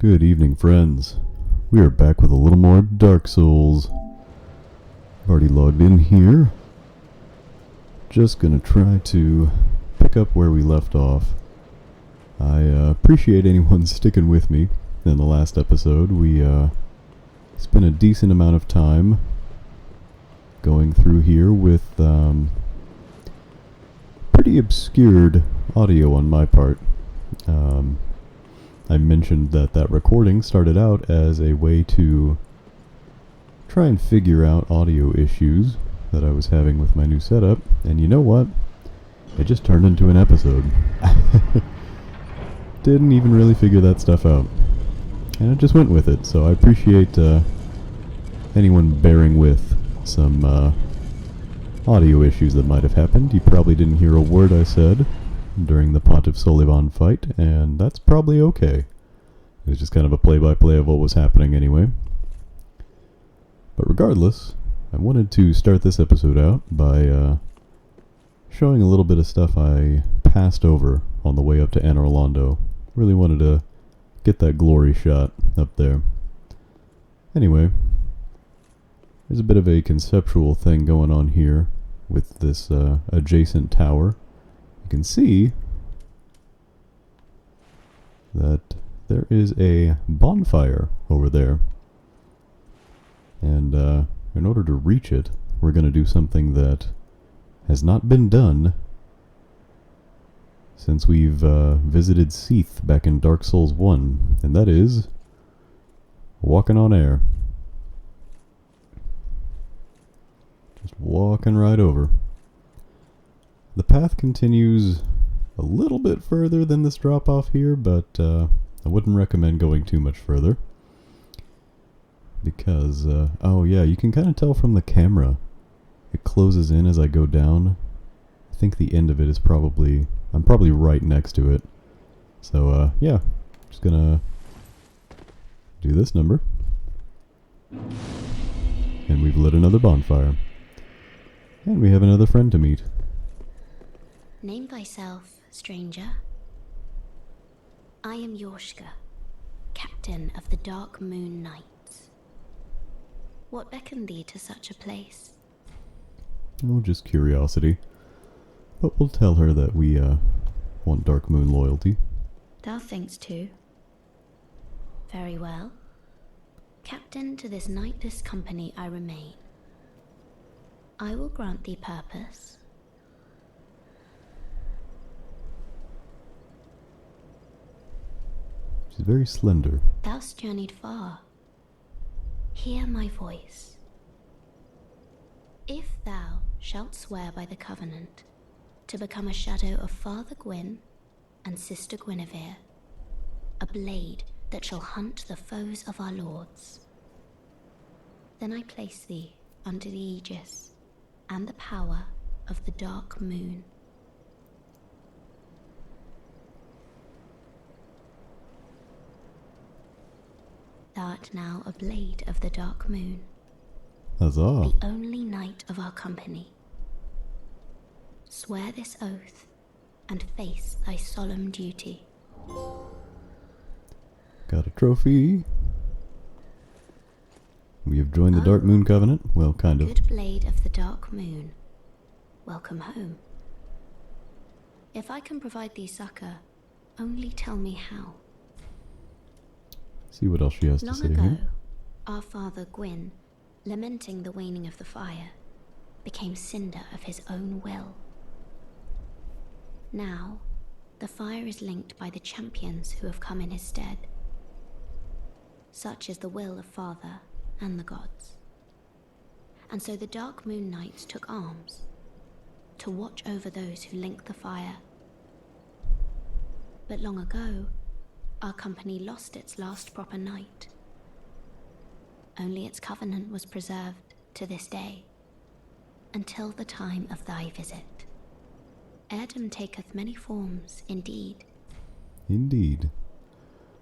Good evening, friends. We are back with a little more Dark Souls. I've already logged in here. Just gonna try to pick up where we left off. I appreciate anyone sticking with me in the last episode. We spent a decent amount of time going through here with pretty obscured audio on my part. I mentioned that recording started out as a way to try and figure out audio issues that I was having with my new setup, and you know what? It just turned into an episode. Didn't even really figure that stuff out, and I just went with it, so I appreciate anyone bearing with some audio issues that might have happened. You probably didn't hear a word I said during the Pontiff Solivan fight, and that's probably okay. It was just kind of a play-by-play of what was happening anyway. But regardless, I wanted to start this episode out by showing a little bit of stuff I passed over on the way up to Anor Londo. Really wanted to get that glory shot up there. Anyway, there's a bit of a conceptual thing going on here with this adjacent tower. You can see that there is a bonfire over there, and in order to reach it, we're going to do something that has not been done since we've visited Seath back in Dark Souls 1, and that is walking on air. Just walking right over. The path continues a little bit further than this drop-off here, but I wouldn't recommend going too much further. Because, oh yeah, you can kind of tell from the camera. It closes in as I go down. I think the end of it is probably... I'm probably right next to it. So, yeah. Just gonna do this number. And we've lit another bonfire. And we have another friend to meet. Name thyself, stranger. I am Yorshka, captain of the Dark Moon Knights. What beckoned thee to such a place? Oh, just curiosity. But we'll tell her that we want Dark Moon loyalty. Thou thinkst too. Very well. Captain to this knightless company I remain. I will grant thee purpose. She's very slender. Thou'st journeyed far. Hear my voice. If thou shalt swear by the covenant to become a shadow of Father Gwyn and Sister Guinevere, a blade that shall hunt the foes of our lords, then I place thee under the aegis and the power of the Dark Moon. Thou art now a blade of the Dark Moon. Huzzah. The only knight of our company. Swear this oath and face thy solemn duty. Got a trophy. We have joined the Dark Moon Covenant. Well, kind of. Good blade of the Dark Moon. Welcome home. If I can provide thee succor, only tell me how. See what else she has to Long say ago, here. our father Gwyn, lamenting the waning of the fire, became cinder of his own will. Now, the fire is linked by the champions who have come in his stead. Such is the will of Father and the gods. And so the Dark Moon Knights took arms to watch over those who link the fire. But long ago, our company lost its last proper knight. Only its covenant was preserved to this day, until the time of thy visit. Heirdom taketh many forms, indeed. Indeed.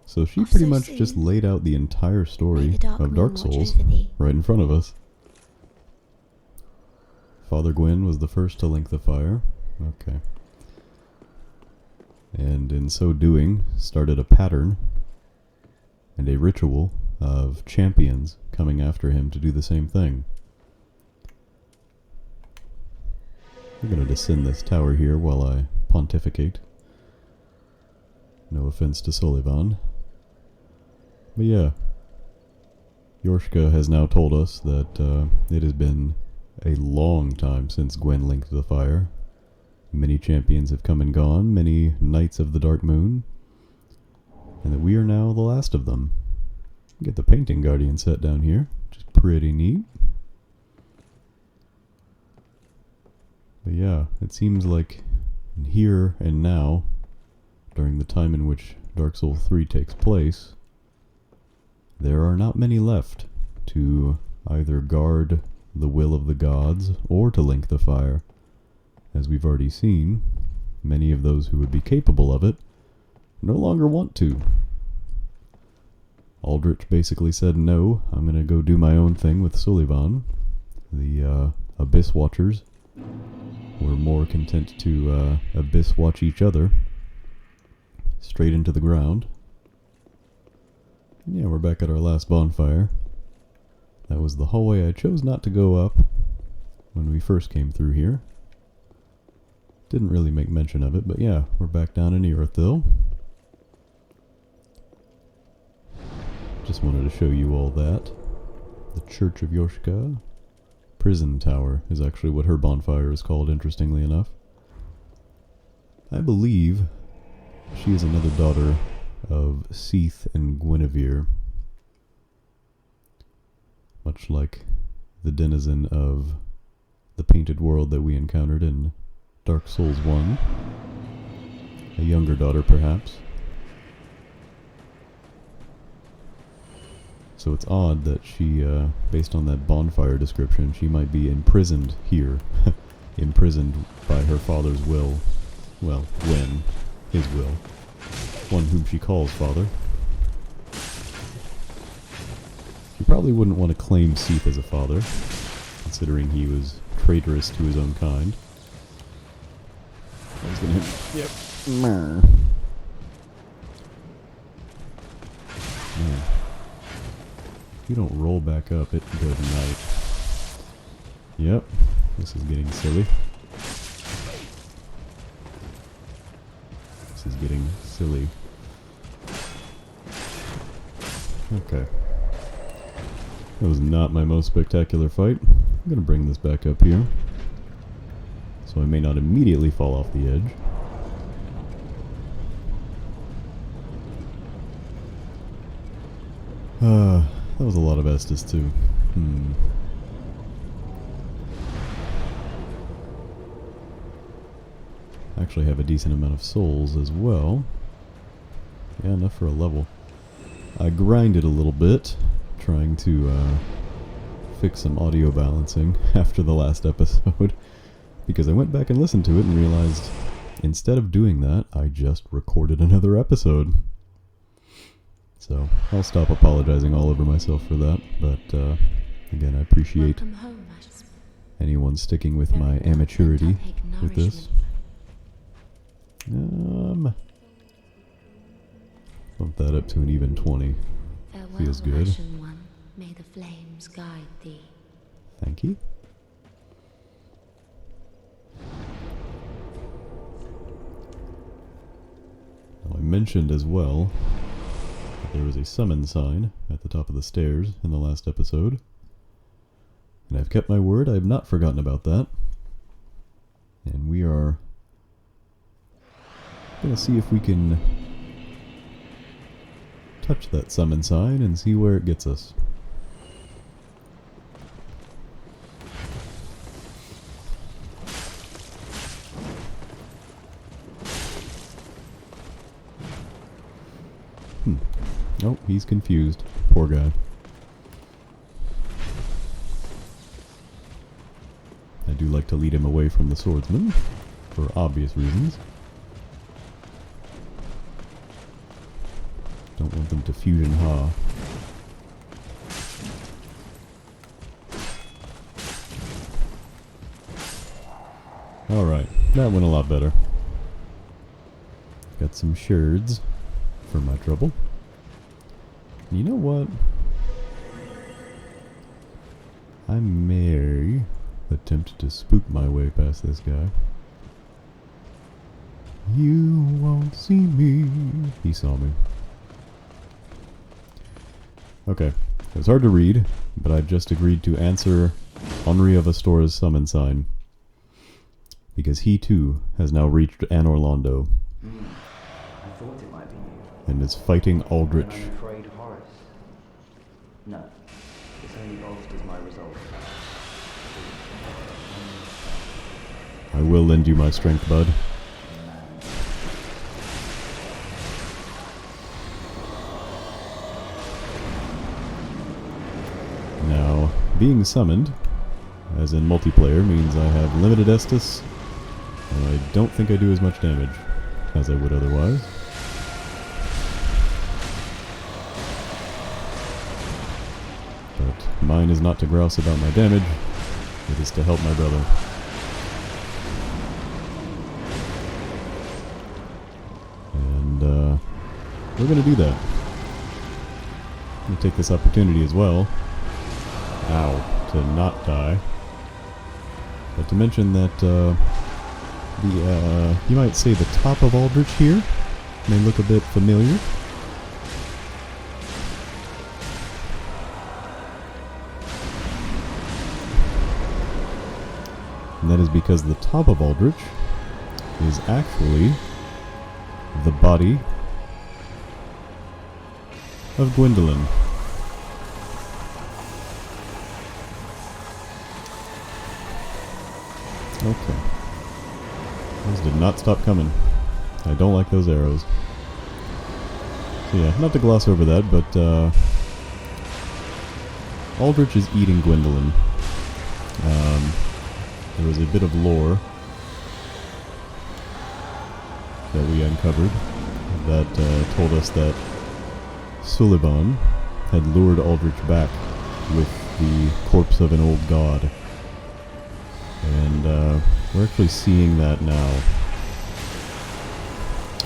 So she pretty much just laid out the entire story of Dark Souls right in front of us. Father Gwyn was the first to link the fire. Okay. And in so doing, started a pattern and a ritual of champions coming after him to do the same thing. I'm going to descend this tower here while I pontificate. No offense to Sullivan. But yeah, Yorshka has now told us that it has been a long time since Gwen linked the fire. Many champions have come and gone, many Knights of the Dark Moon, and that we are now the last of them. Get the Painting Guardian set down here, which is pretty neat. But yeah, it seems like here and now, during the time in which Dark Souls 3 takes place, there are not many left to either guard the will of the gods or to link the fire. As we've already seen, many of those who would be capable of it no longer want to. Aldrich basically said, no, I'm going to go do my own thing with Sullivan. The Abyss Watchers were more content to Abyss Watch each other straight into the ground. And yeah, we're back at our last bonfire. That was the hallway I chose not to go up when we first came through here. Didn't really make mention of it, but yeah, we're back down in Irithyll. Just wanted to show you all that. The Church of Yorshka. Prison Tower is actually what her bonfire is called, interestingly enough. I believe she is another daughter of Seath and Guinevere. Much like the denizen of the painted world that we encountered in Dark Souls 1. A younger daughter, perhaps. So it's odd that she, based on that bonfire description, she might be imprisoned here. Imprisoned by her father's will. Well, Gwen. His will. One whom she calls father. She probably wouldn't want to claim Seath as a father, considering he was traitorous to his own kind. I was gonna hit. Yep. Man. If you don't roll back up, it can go tonight. Yep. This is getting silly. This is getting silly. Okay. That was not my most spectacular fight. I'm gonna bring this back up here, so I may not immediately fall off the edge. That was a lot of Estus too. Actually have a decent amount of souls as well. Yeah, enough for a level. I grinded a little bit, trying to fix some audio balancing after the last episode, because I went back and listened to it and realized instead of doing that, I just recorded another episode. So I'll stop apologizing all over myself for that, but again, I appreciate anyone sticking with my amateurity with this. Bump that up to an even 20. Feels good. One, may the flames guide thee. Thank you. Now, I mentioned as well that there was a summon sign at the top of the stairs in the last episode. And I've kept my word, I have not forgotten about that. And we are going to see if we can touch that summon sign and see where it gets us. Oh, he's confused. Poor guy. I do like to lead him away from the swordsman, for obvious reasons. Don't want them to fusion ha. Alright, that went a lot better. Got some sherds for my trouble. You know what? I may attempt to spook my way past this guy. You won't see me. He saw me. Okay. It was hard to read, but I just agreed to answer Henri of Astora's summon sign. Because he too has now reached Anor Londo. I thought it might be you. And is fighting Aldrich. And I'm afraid Horace. No. This only bolsters my resolve. I will lend you my strength, bud. Now, being summoned, as in multiplayer, means I have limited Estus, and I don't think I do as much damage as I would otherwise. But mine is not to grouse about my damage, it is to help my brother. And we're going to do that. I'm going to take this opportunity as well, to not die, but to mention that you might say the top of Aldrich here may look a bit familiar. And that is because the top of Aldrich is actually the body of Gwendolyn. Okay. Those did not stop coming. I don't like those arrows. So yeah, not to gloss over that, but Aldrich is eating Gwendolyn. There was a bit of lore that we uncovered that told us that Sullivan had lured Aldrich back with the corpse of an old god. And we're actually seeing that now.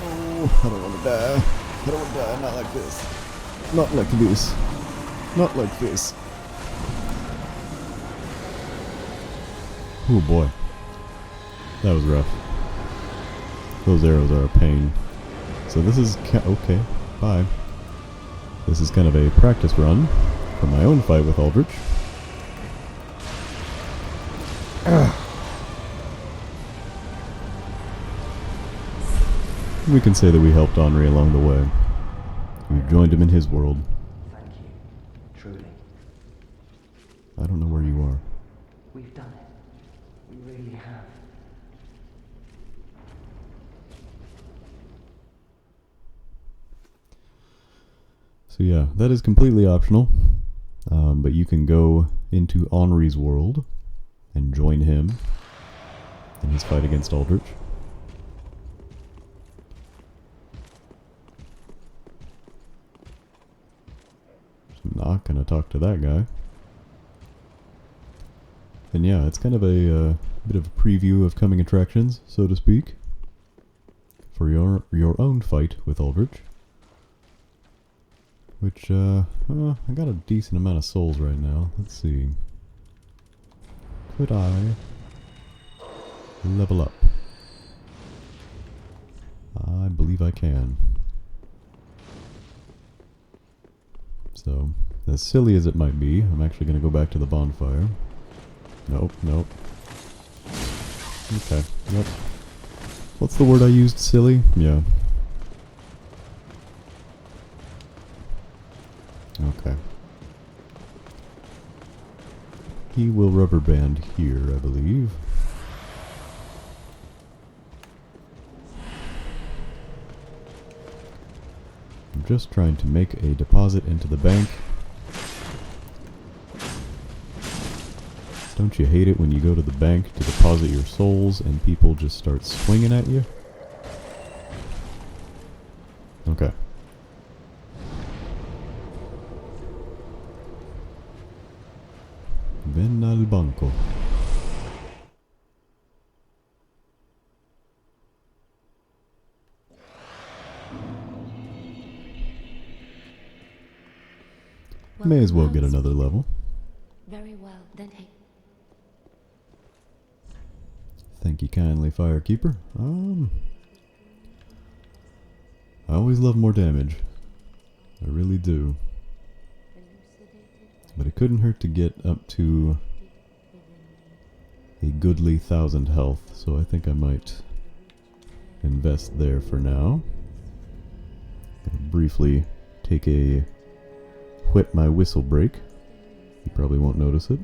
Oh, I don't want to die. I don't want to die. Not like this. Not like this. Not like this. Oh boy. That was rough. Those arrows are a pain. So this is... okay, bye. This is kind of a practice run for my own fight with Aldrich. We can say that we helped Henri along the way. We've joined him in his world. Thank you. Truly. I don't know where you are. We've done it. We really have. So yeah, that is completely optional. But you can go into Henri's world and join him in his fight against Aldrich. I'm not going to talk to that guy. And yeah, it's kind of a bit of a preview of coming attractions, so to speak, for your own fight with Aldrich. Which, I got a decent amount of souls right now. Let's see. Could I level up? I believe I can. So, as silly as it might be, I'm actually going to go back to the bonfire. Nope, nope. Okay, yep. What's the word I used? Silly? Yeah. Okay. He will rubber band here, I believe. I'm just trying to make a deposit into the bank. Don't you hate it when you go to the bank to deposit your souls and people just start swinging at you? Okay. Ven al banco. May as well get another level. Very well, then hey. Thank you kindly, Firekeeper. I always love more damage. I really do. But it couldn't hurt to get up to a goodly 1,000 health, so I think I might invest there for now. Briefly take a whip my whistle break. You probably won't notice it.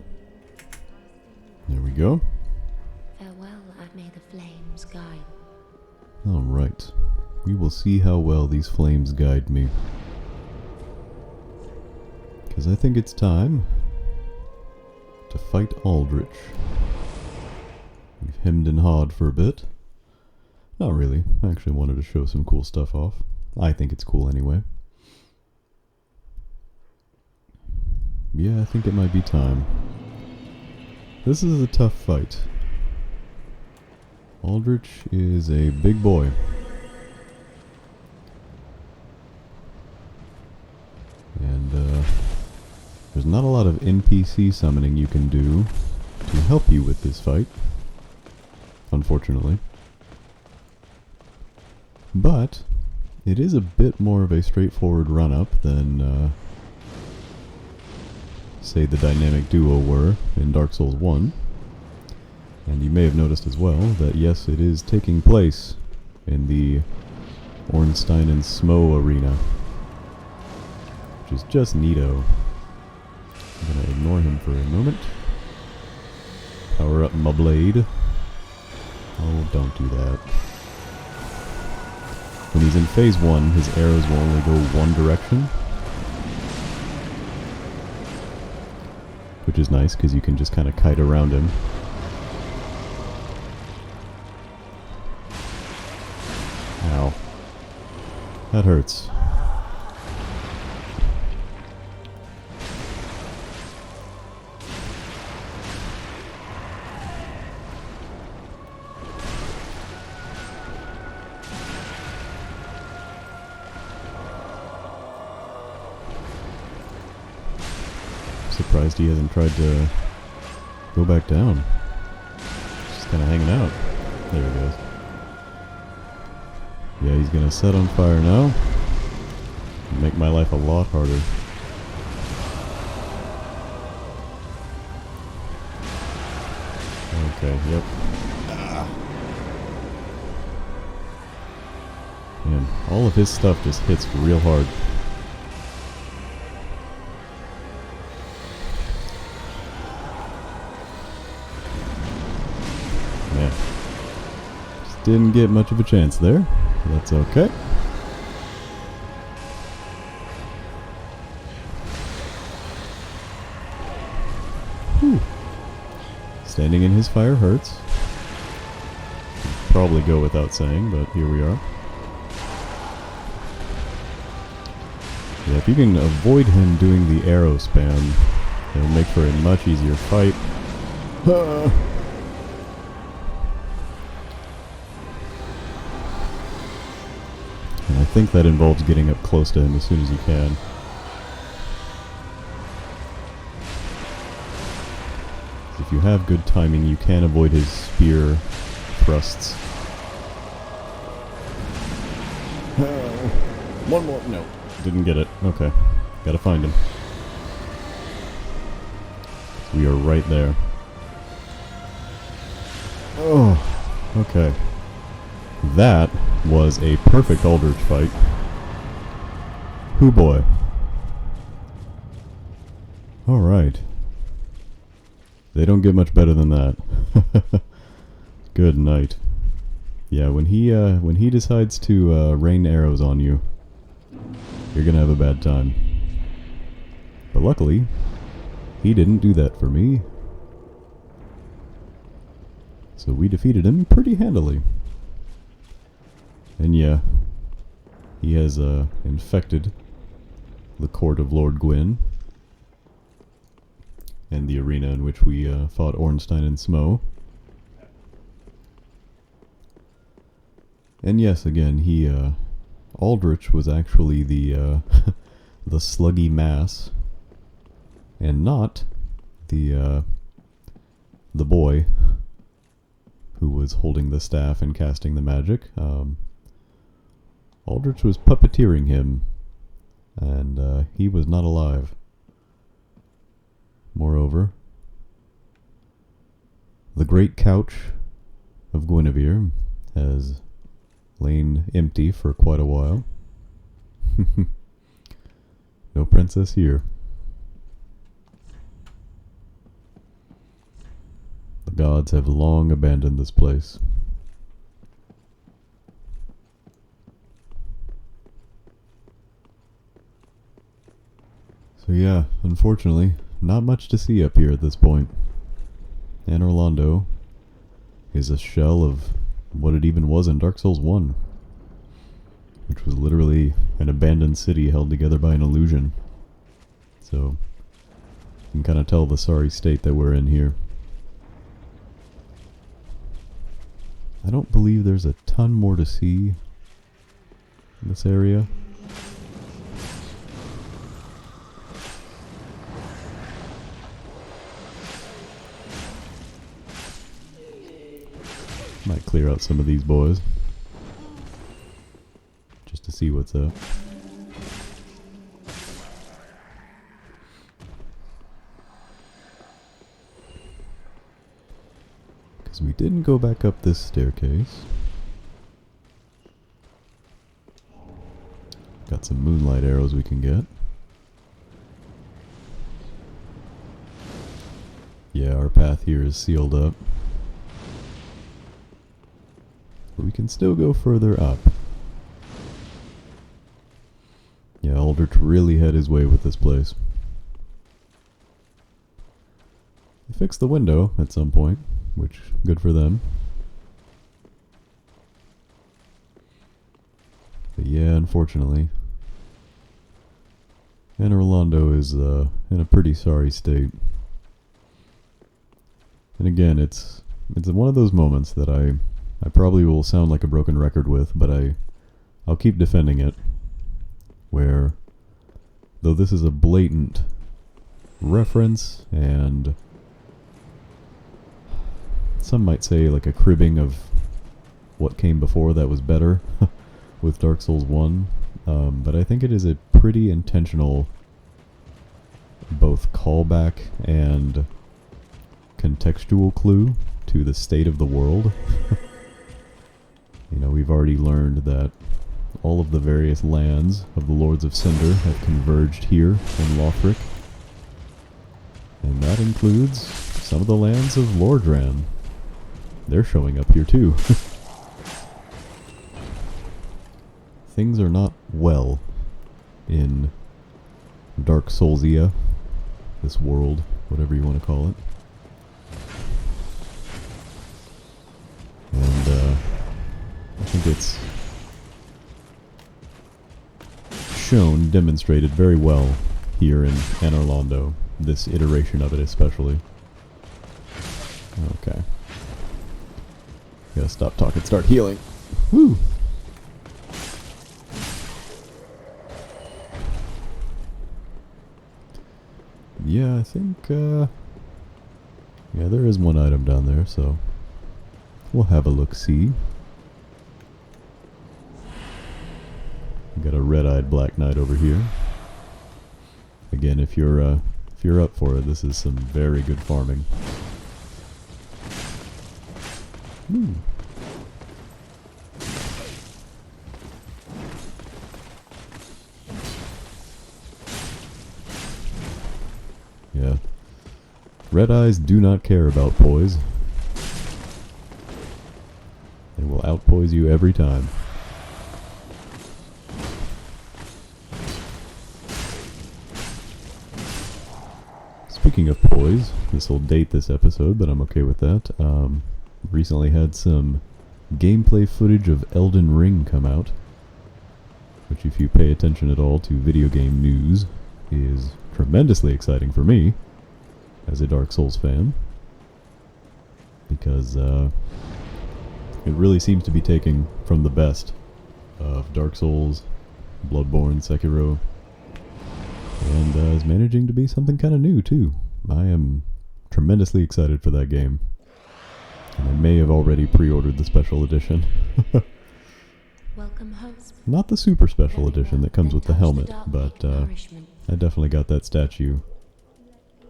There we go. Farewell, and may the flames guide. Alright. We will see how well these flames guide me. Because I think it's time to fight Aldrich. We've hemmed and hawed for a bit. Not really. I actually wanted to show some cool stuff off. I think it's cool anyway. Yeah, I think it might be time. This is a tough fight. Aldrich is a big boy. And there's not a lot of NPC summoning you can do to help you with this fight, unfortunately. But it is a bit more of a straightforward run-up than, say, the dynamic duo were in Dark Souls 1. And you may have noticed as well that, yes, it is taking place in the Ornstein and Smo arena, which is just neato. I'm gonna ignore him for a moment. Power up my blade. Oh, don't do that. When he's in phase 1, his arrows will only go one direction. Which is nice, because you can just kind of kite around him. Ow. That hurts. Surprised he hasn't tried to go back down. Just kind of hanging out. There he goes. Yeah, he's gonna set on fire now. Make my life a lot harder. Okay, yep. Man, all of his stuff just hits real hard. Man. Just didn't get much of a chance there. That's okay. Whew. Standing in his fire hurts. Probably go without saying, but here we are. Yeah, if you can avoid him doing the arrow spam, it'll make for a much easier fight. And I think that involves getting up close to him as soon as you can. If you have good timing, you can avoid his spear thrusts. One more. No. Didn't get it. Okay. Gotta find him. We are right there. Oh. Okay. That was a perfect Aldrich fight. Hoo boy. Alright. They don't get much better than that. Good night. Yeah, when he decides to rain arrows on you, you're gonna have a bad time. But luckily, he didn't do that for me. So we defeated him pretty handily. And yeah, he has infected the court of Lord Gwyn and the arena in which we fought Ornstein and Smo. And yes, again, Aldrich was actually the the sluggy mass and not the boy who was holding the staff and casting the magic. Aldrich was puppeteering him, and he was not alive. Moreover, the great couch of Guinevere has lain empty for quite a while. No princess here. The gods have long abandoned this place. So yeah, unfortunately, not much to see up here at this point. Anor Londo is a shell of what it even was in Dark Souls 1, which was literally an abandoned city held together by an illusion. So, you can kind of tell the sorry state that we're in here. I don't believe there's a ton more to see in this area. Might clear out some of these boys just to see what's up. Because we didn't go back up this staircase. Got some moonlight arrows we can get. Yeah, our path here is sealed up. But we can still go further up. Yeah, Aldrich really had his way with this place. They fixed the window at some point, which, good for them. But yeah, unfortunately, Anor Londo is in a pretty sorry state. And again, it's one of those moments that I probably will sound like a broken record with, but I'll keep defending it. Where, though this is a blatant reference, and some might say like a cribbing of what came before that was better with Dark Souls 1, but I think it is a pretty intentional both callback and contextual clue to the state of the world. You know, we've already learned that all of the various lands of the Lords of Cinder have converged here in Lothric. And that includes some of the lands of Lordran. They're showing up here too. Things are not well in Dark Soulsia, this world, whatever you want to call it. And I think it's shown, demonstrated very well here in Anor Londo, this iteration of it especially. Okay. Gotta stop talking, start healing. Woo! Yeah, I think, yeah, there is one item down there, so we'll have a look-see. Got a red-eyed Black Knight over here. Again, if you're up for it, this is some very good farming. Ooh. Yeah. Red eyes do not care about poise. They will outpoise you every time. Speaking of poise, this will date this episode, but I'm okay with that. Recently had some gameplay footage of Elden Ring come out, which, if you pay attention at all to video game news, is tremendously exciting for me as a Dark Souls fan, because it really seems to be taking from the best of Dark Souls, Bloodborne, Sekiro, and and is managing to be something kind of new too. I am tremendously excited for that game. And I may have already pre-ordered the special edition. Welcome, host. Not the super special edition that comes with the helmet, but I definitely got that statue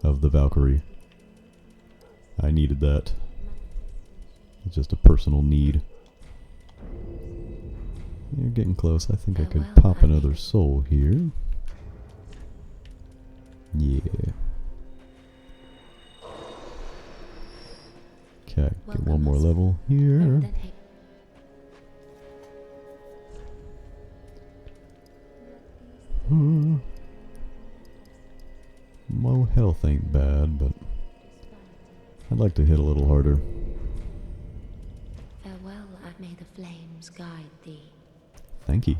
of the Valkyrie. I needed that. It's just a personal need. You're getting close. I think I could pop another soul here. Yeah. Okay, get one more level here. My health ain't bad, but I'd like to hit a little harder. Farewell, may the flames guide thee. Thank you.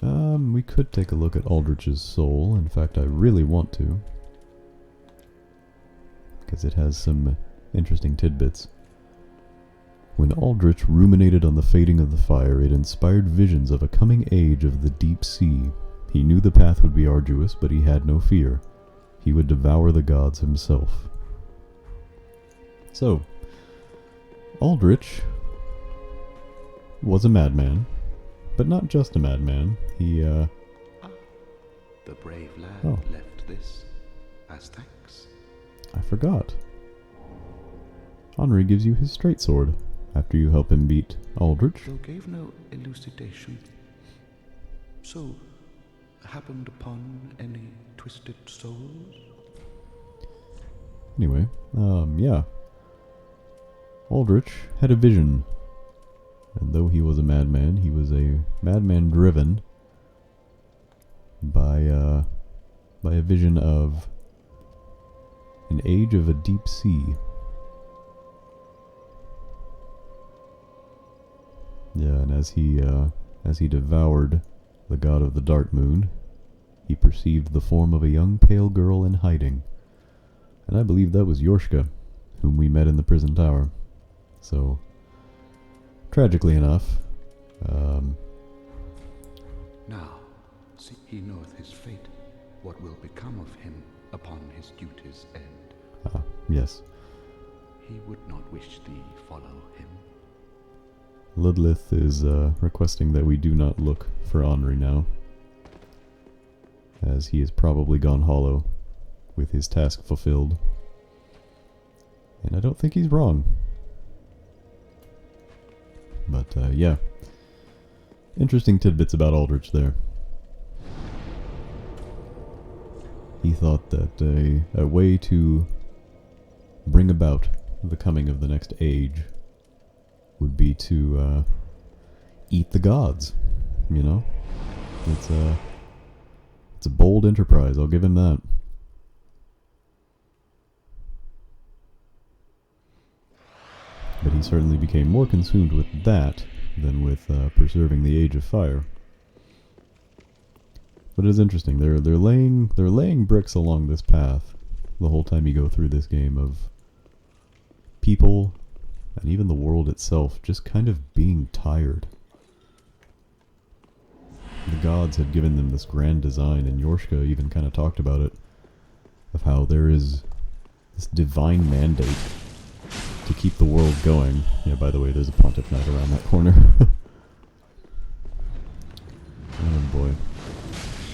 We could take a look at Aldrich's soul. In fact, I really want to, because it has some interesting tidbits. When Aldrich ruminated on the fading of the fire, it inspired visions of a coming age of the deep sea. He knew the path would be arduous, but he had no fear. He would devour the gods himself. So, Aldrich was a madman, but not just a madman. He, The brave lad left this as thanks. I forgot. Henri gives you his straight sword after you help him beat Aldrich. Though gave no elucidation. So, happened upon any twisted souls? Anyway, yeah. Aldrich had a vision. And though he was a madman, he was a madman driven by a vision of an age of a deep sea. Yeah, and as he devoured the god of the dark moon, he perceived the form of a young pale girl in hiding. And I believe that was Yorshka, whom we met in the prison tower. So, tragically enough, now, see, he knoweth his fate, what will become of him upon his duty's end. Yes. He would not wish thee follow him. Ludlith is requesting that we do not look for Henri now, as he has probably gone hollow with his task fulfilled. And I don't think he's wrong. But, yeah. Interesting tidbits about Aldrich there. He thought that a way to bring about the coming of the next age would be to eat the gods, you know? It's a bold enterprise, I'll give him that. But he certainly became more consumed with that than with preserving the Age of Fire. But it's interesting. They're laying bricks along this path the whole time you go through this game of people and even the world itself just kind of being tired. The gods had given them this grand design, and Yorshka even kind of talked about it, of how there is this divine mandate to keep the world going. Yeah, by the way, there's a Pontiff Knight around that corner. Oh boy.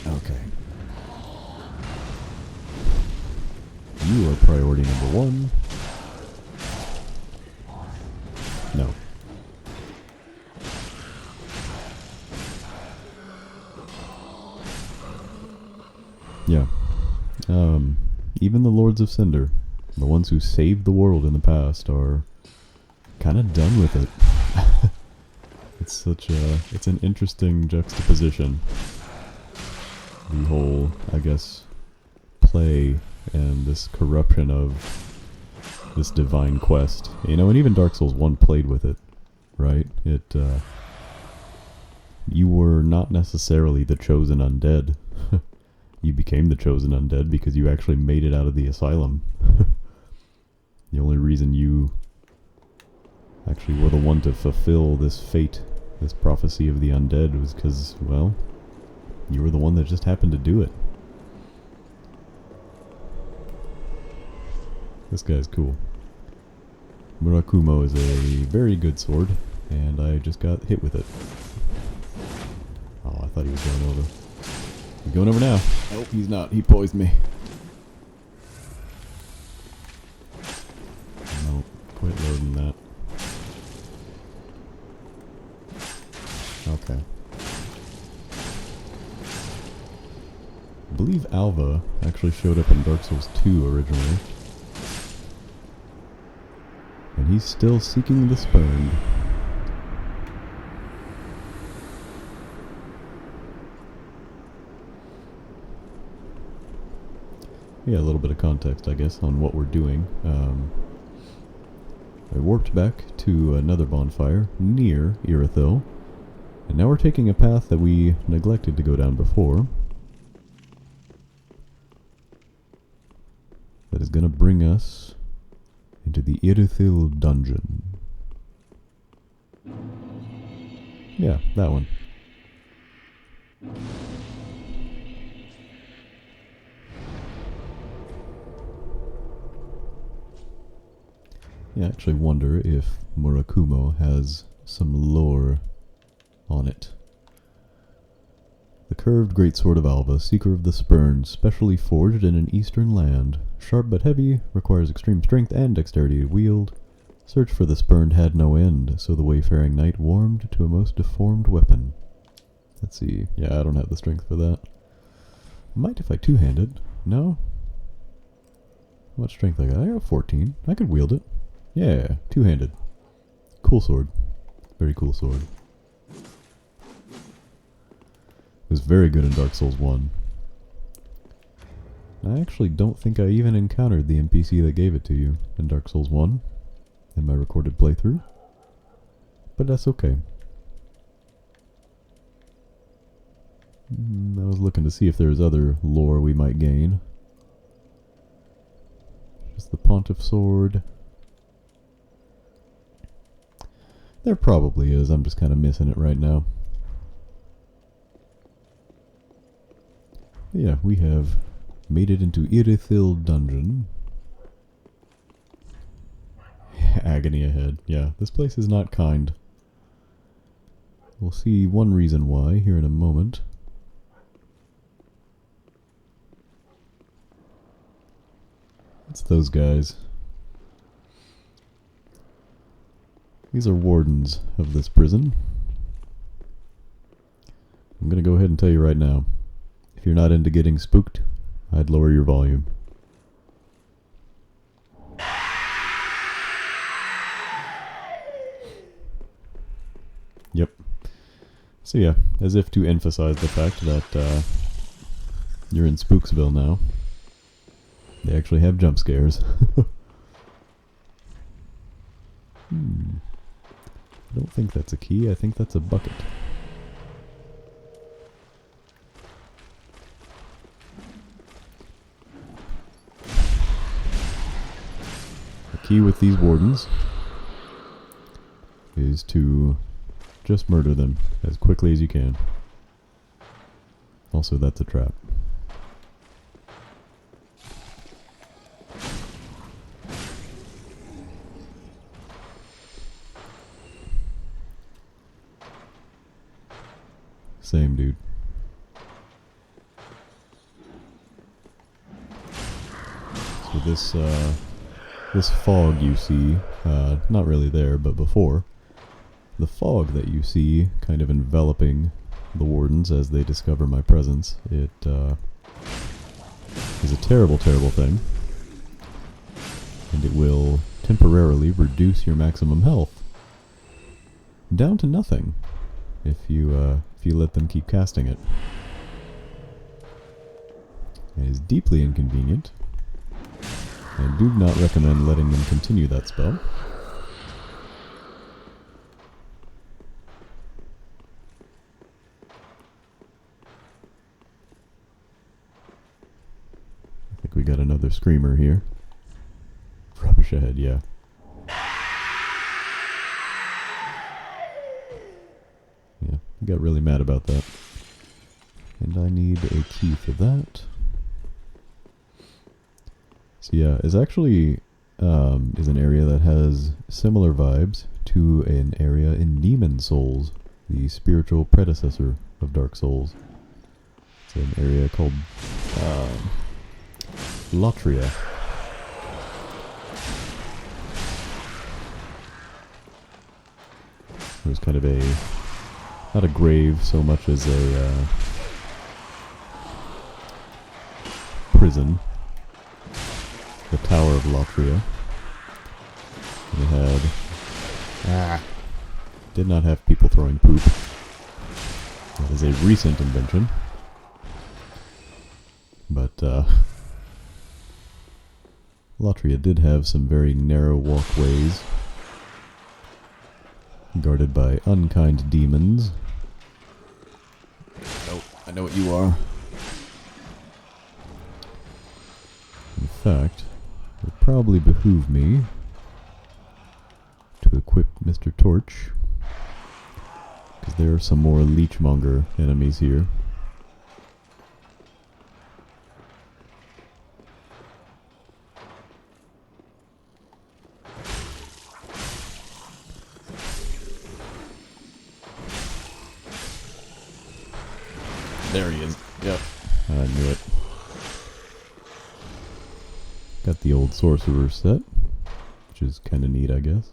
Okay. You are priority number 1. No. Yeah. Even the Lords of Cinder, the ones who saved the world in the past, are kind of done with it. It's an interesting juxtaposition. The whole, I guess, play and this corruption of this divine quest. You know, and even Dark Souls 1 played with it, right? You were not necessarily the chosen undead. You became the chosen undead because you actually made it out of the asylum. The only reason you actually were the one to fulfill this fate, this prophecy of the undead, was because, well, you were the one that just happened to do it. This guy's cool. Murakumo is a very good sword, and I just got hit with it. Oh, I thought he was going over. He's going over now. Nope, he's not. He poisoned me. Nope, quit loading that. Okay. I believe Alva actually showed up in Dark Souls 2 originally. And he's still seeking the spurned. Yeah, a little bit of context, I guess, on what we're doing. I warped back to another bonfire near Irithyll, and now we're taking a path that we neglected to go down before. That is going to bring us into the Irithyll Dungeon. Yeah, that one. Yeah, I actually wonder if Murakumo has some lore on it. The curved greatsword of Alva, seeker of the spurn, specially forged in an eastern land. Sharp but heavy, requires extreme strength and dexterity to wield. Search for the spurned had no end, so the wayfaring knight warmed to a most deformed weapon. Let's see. Yeah, I don't have the strength for that. Might if I two-handed. No? How much strength I got? I got 14. I could wield it. Yeah, two-handed. Cool sword. Very cool sword. It was very good in Dark Souls 1. I actually don't think I even encountered the NPC that gave it to you in Dark Souls 1 in my recorded playthrough. But that's okay. I was looking to see if there's other lore we might gain. Just the Pontiff Sword. There probably is, I'm just kind of missing it right now. Yeah, we have made it into Irithyll Dungeon. Agony ahead. Yeah, this place is not kind. We'll see one reason why here in a moment. It's those guys. These are wardens of this prison. I'm gonna go ahead and tell you right now. If you're not into getting spooked, I'd lower your volume. Yep. So yeah, as if to emphasize the fact that you're in Spooksville now. They actually have jump scares. I don't think that's a key, I think that's a bucket. The key with these wardens is to just murder them as quickly as you can. Also, that's a trap. Same, dude. So this fog you see, not really there, but before, the fog that you see kind of enveloping the wardens as they discover my presence, it is a terrible, terrible thing. And it will temporarily reduce your maximum health down to nothing if you let them keep casting it. It is deeply inconvenient. I do not recommend letting them continue that spell. I think we got another screamer here. Rubbish ahead, yeah. Yeah, I got really mad about that. And I need a key for that. So yeah, it's actually is an area that has similar vibes to an area in Demon Souls, the spiritual predecessor of Dark Souls. It's an area called Latria. There's kind of a, not a grave so much as a prison. The Tower of Latria. And it had, did not have people throwing poop. That is a recent invention. But, Latria did have some very narrow walkways, guarded by unkind demons. Oh, I know what you are. In fact, it would probably behoove me to equip Mr. Torch, because there are some more leechmonger enemies here. There he is. Yep. I knew it. Got the old sorcerer set, which is kind of neat, I guess.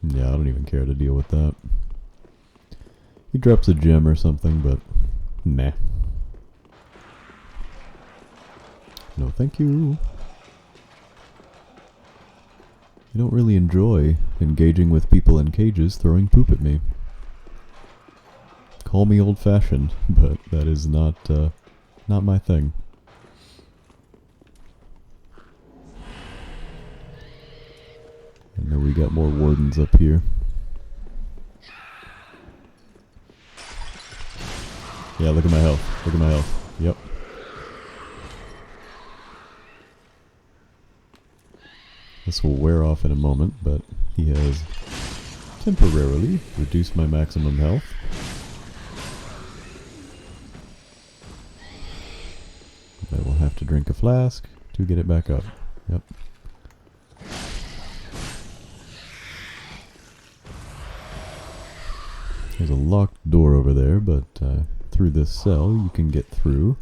Yeah, I don't even care to deal with that. He drops a gem or something, but meh. No, thank you. I don't really enjoy engaging with people in cages throwing poop at me. Call me old-fashioned, but that is not my thing. I know we got more wardens up here. Yeah, look at my health. Look at my health. Yep. This will wear off in a moment, but he has temporarily reduced my maximum health. I will have to drink a flask to get it back up. Yep. There's a locked door over there, but through this cell you can get through.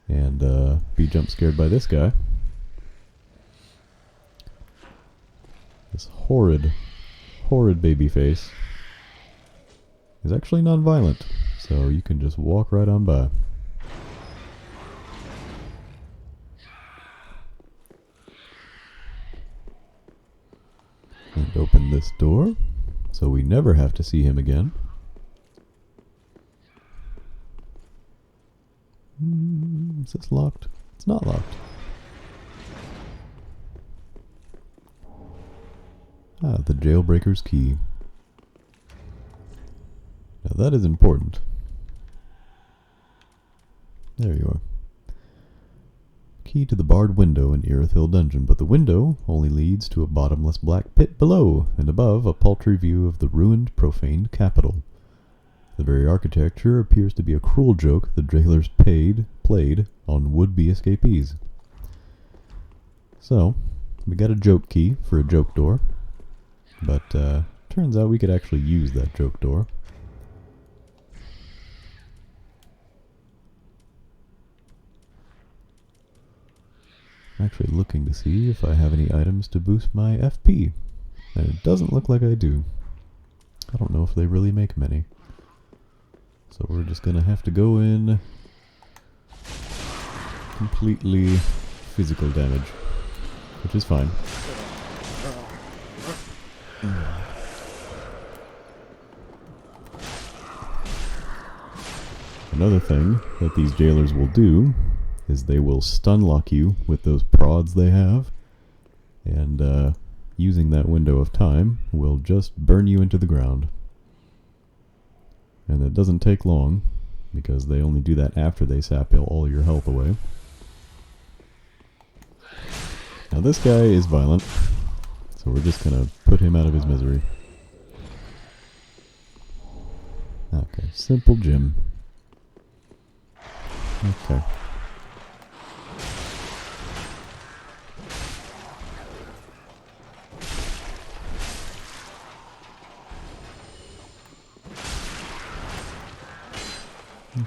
And be jump scared by this guy. This horrid baby face is actually non-violent, so you can just walk right on by. And open this door, so we never have to see him again. Is this locked? It's not locked. Ah, the jailbreaker's key. Now that is important. There you are. Key to the barred window in Irithyll Dungeon, but the window only leads to a bottomless black pit below, and above a paltry view of the ruined, profaned capital. The very architecture appears to be a cruel joke the jailers played on would-be escapees. So, we got a joke key for a joke door, but turns out we could actually use that joke door. I'm actually looking to see if I have any items to boost my FP, and it doesn't look like I do. I don't know if they really make many. So we're just gonna have to go in completely physical damage, which is fine. Another thing that these jailers will do is they will stun lock you with those prods they have, and using that window of time will just burn you into the ground. And it doesn't take long, because they only do that after they sap all your health away. Now this guy is violent, so we're just gonna put him out of his misery. Okay, simple gym. Okay.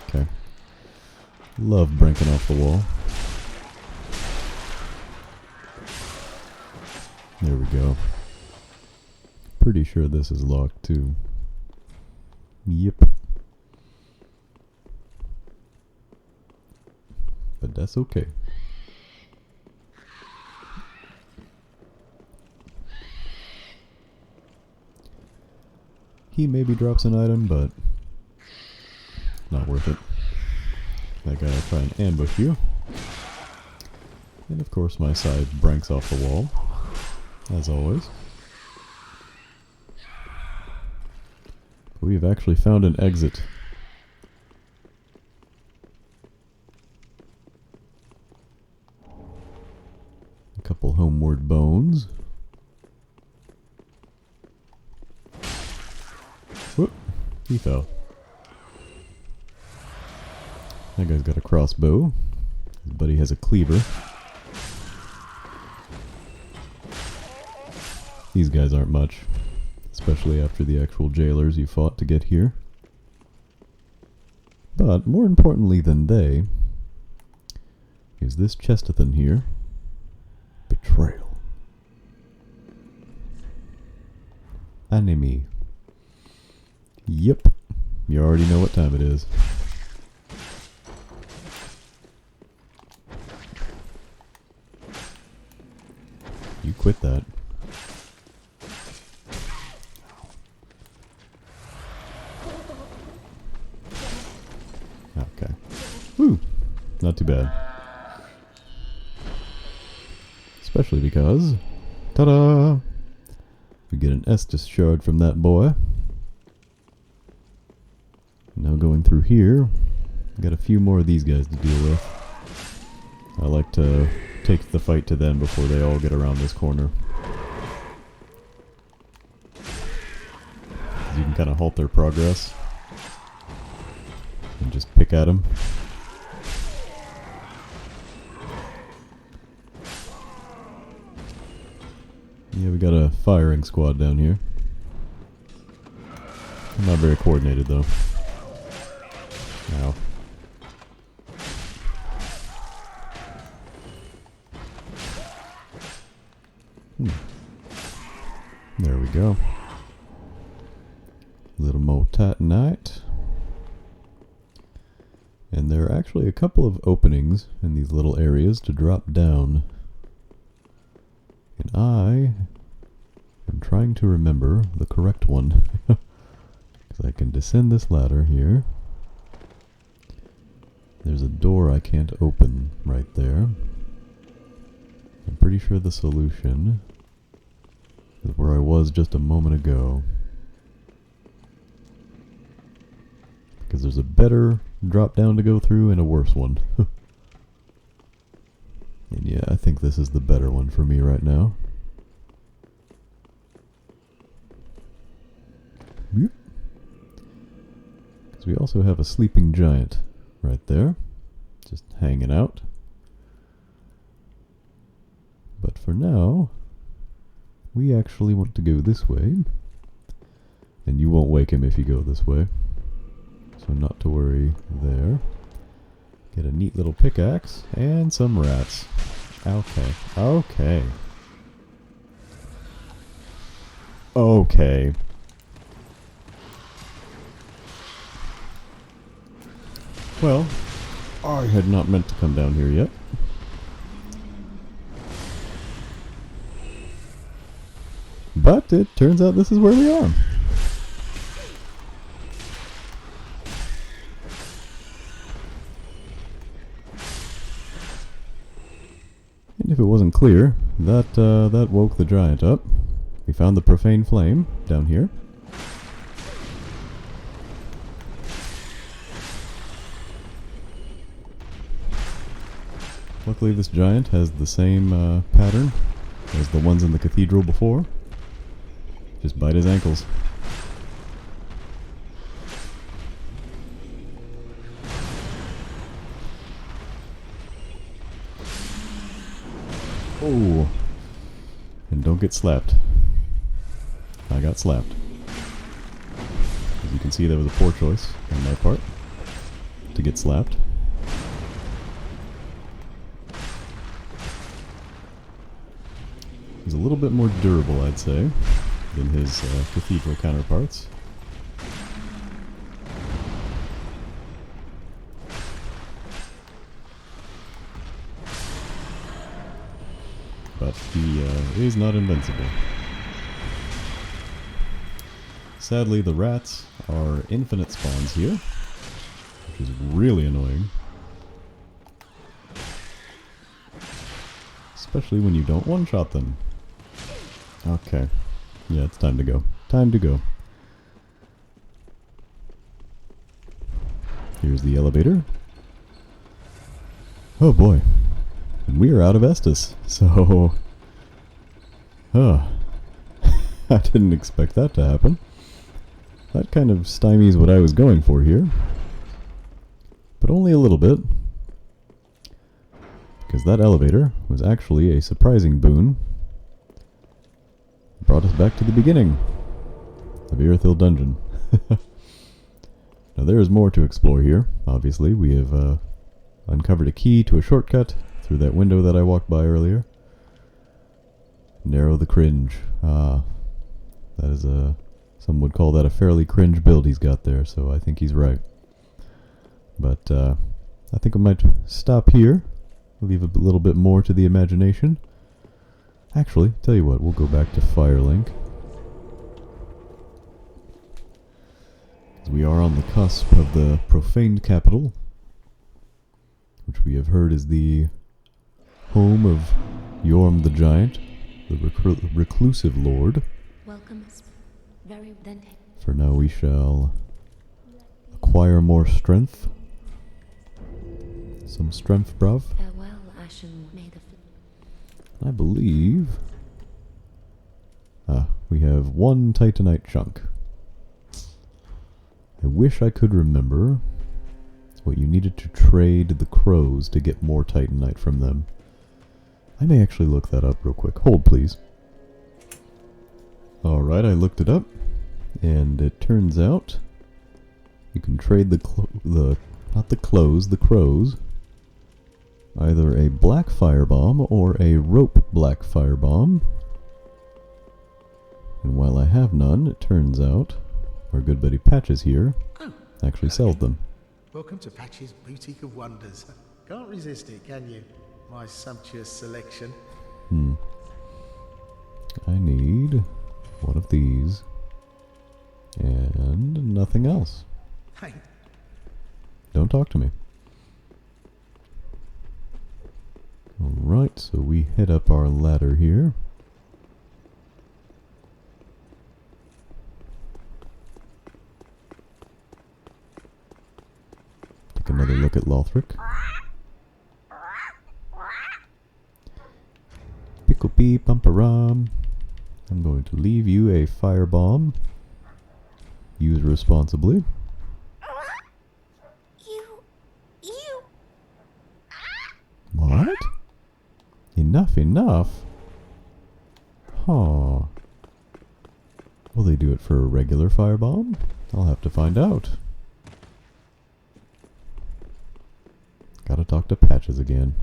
Okay. Love breaking off the wall. There we go. Pretty sure this is locked too. Yep. But that's okay. He maybe drops an item, but not worth it. I gotta try and ambush you. And of course my side branks off the wall, as always. We've actually found an exit. A couple homeward bones. Whoop, he fell. That guy's got a crossbow. His buddy has a cleaver. These guys aren't much, especially after the actual jailers you fought to get here. But more importantly than they is this Chestathan here. Betrayal. Enemy. Yep. You already know what time it is. You quit that. Okay. Woo! Not too bad. Especially because... ta-da! We get an Estus shard from that boy. Now going through here, we got a few more of these guys to deal with. I like to take the fight to them before they all get around this corner. You can kind of halt their progress and just pick at them. Yeah, we got a firing squad down here. Not very coordinated though. Ow. There we go. A little more titanite. And there are actually a couple of openings in these little areas to drop down. And I am trying to remember the correct one. Because I can descend this ladder here. There's a door I can't open right there. I'm pretty sure the solution is where I was just a moment ago. Because there's a better drop down to go through and a worse one. And yeah, I think this is the better one for me right now. Because we also have a sleeping giant right there, just hanging out. But for now, we actually want to go this way. And you won't wake him if you go this way. So not to worry there. Get a neat little pickaxe and some rats. Okay. Okay. Okay. Well, I had not meant to come down here yet. But it turns out this is where we are. And if it wasn't clear, that woke the giant up. We found the profane flame down here. Luckily this giant has the same pattern as the ones in the cathedral before. Just bite his ankles. Oh! And don't get slapped. I got slapped. As you can see, that was a poor choice on my part to get slapped. He's a little bit more durable, I'd say, than his cathedral counterparts. But he is not invincible. Sadly, the rats are infinite spawns here, which is really annoying. Especially when you don't one-shot them. Okay. Yeah, it's time to go. Time to go. Here's the elevator. Oh boy. And we are out of Estus, so... I didn't expect that to happen. That kind of stymies what I was going for here. But only a little bit. Because that elevator was actually a surprising boon. It brought us back to the beginning of Irithyll Dungeon. Now there is more to explore here. Obviously, we have uncovered a key to a shortcut through that window that I walked by earlier. Narrow the cringe. That is some would call that a fairly cringe build he's got there, so I think he's right. But I think I might stop here. Leave a little bit more to the imagination. Actually, tell you what, we'll go back to Firelink. We are on the cusp of the profaned capital, which we have heard is the home of Yorm the Giant, the reclusive lord. Welcome. Very then. For now we shall acquire more strength. Some strength, bruv. Farewell, Ashen. May the I believe... we have one Titanite chunk. I wish I could remember what you needed to trade the crows to get more Titanite from them. I may actually look that up real quick. Hold, please. Alright, I looked it up, and it turns out you can trade the crows, either a black firebomb or a rope black firebomb. And while I have none, it turns out our good buddy Patches here actually sells them. Welcome to Patch's Boutique of Wonders. Can't resist it, can you? My sumptuous selection. I need one of these and nothing else. Hey. Don't talk to me. Alright, so we hit up our ladder here. Take another look at Aldrich. Pickle-pee pumperum. I'm going to leave you a firebomb. Use responsibly. You. What? Enough. Huh. Will they do it for a regular firebomb? I'll have to find out. Gotta talk to Patches again.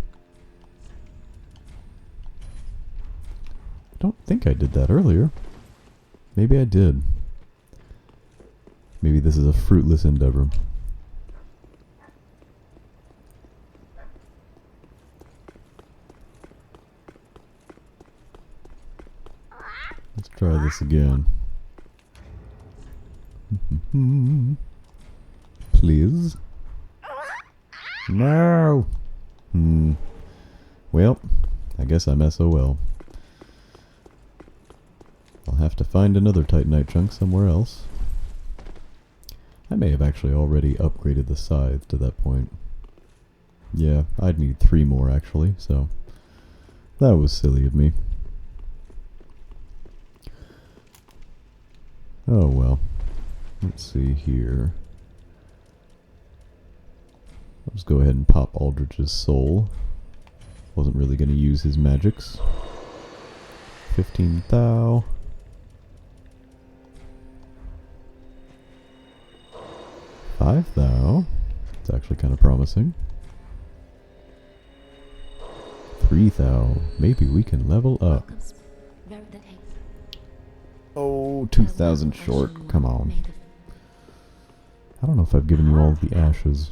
I don't think I did that earlier. Maybe I did. Maybe this is a fruitless endeavor. Let's try this again. Please. No! Well, I guess I'm SOL. I'll have to find another Titanite chunk somewhere else. I may have actually already upgraded the scythe to that point. Yeah, I'd need 3 more actually, so that was silly of me. Oh well. Let's see here. I'll just go ahead and pop Aldrich's soul. Wasn't really going to use his magics. 15 thou. Five thou. It's actually kind of promising. 3 thou. Maybe we can level up. Oh, 2,000 short. Come on. I don't know if I've given you all the ashes.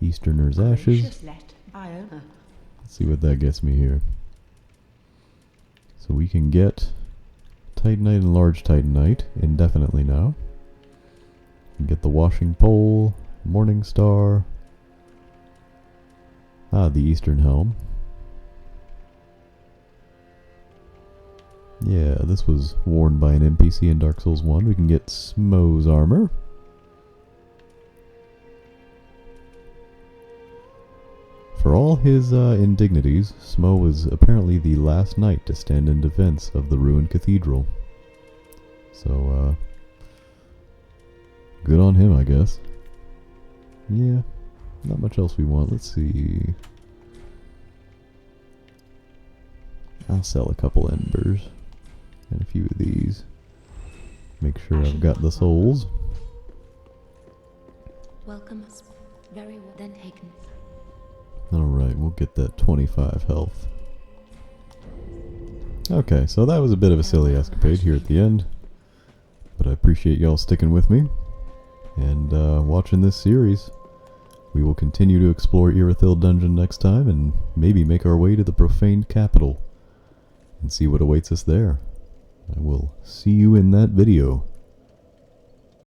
Easterner's ashes. Let's see what that gets me here. So we can get Titanite and large Titanite indefinitely now. Get the washing pole, morning star. Ah, the eastern helm. Yeah, this was worn by an NPC in Dark Souls 1. We can get Smo's armor. For all his indignities, Smo was apparently the last knight to stand in defense of the ruined cathedral. So, good on him, I guess. Yeah, not much else we want. Let's see. I'll sell a couple embers and a few of these. Make sure I've got the souls. Welcome. Very well then taken. Alright, we'll get that 25 health. Okay, so that was a bit of a silly escapade here at the end. But I appreciate y'all sticking with me and watching this series. We will continue to explore Irithyll Dungeon next time and maybe make our way to the profaned capital and see what awaits us there. I will see you in that video.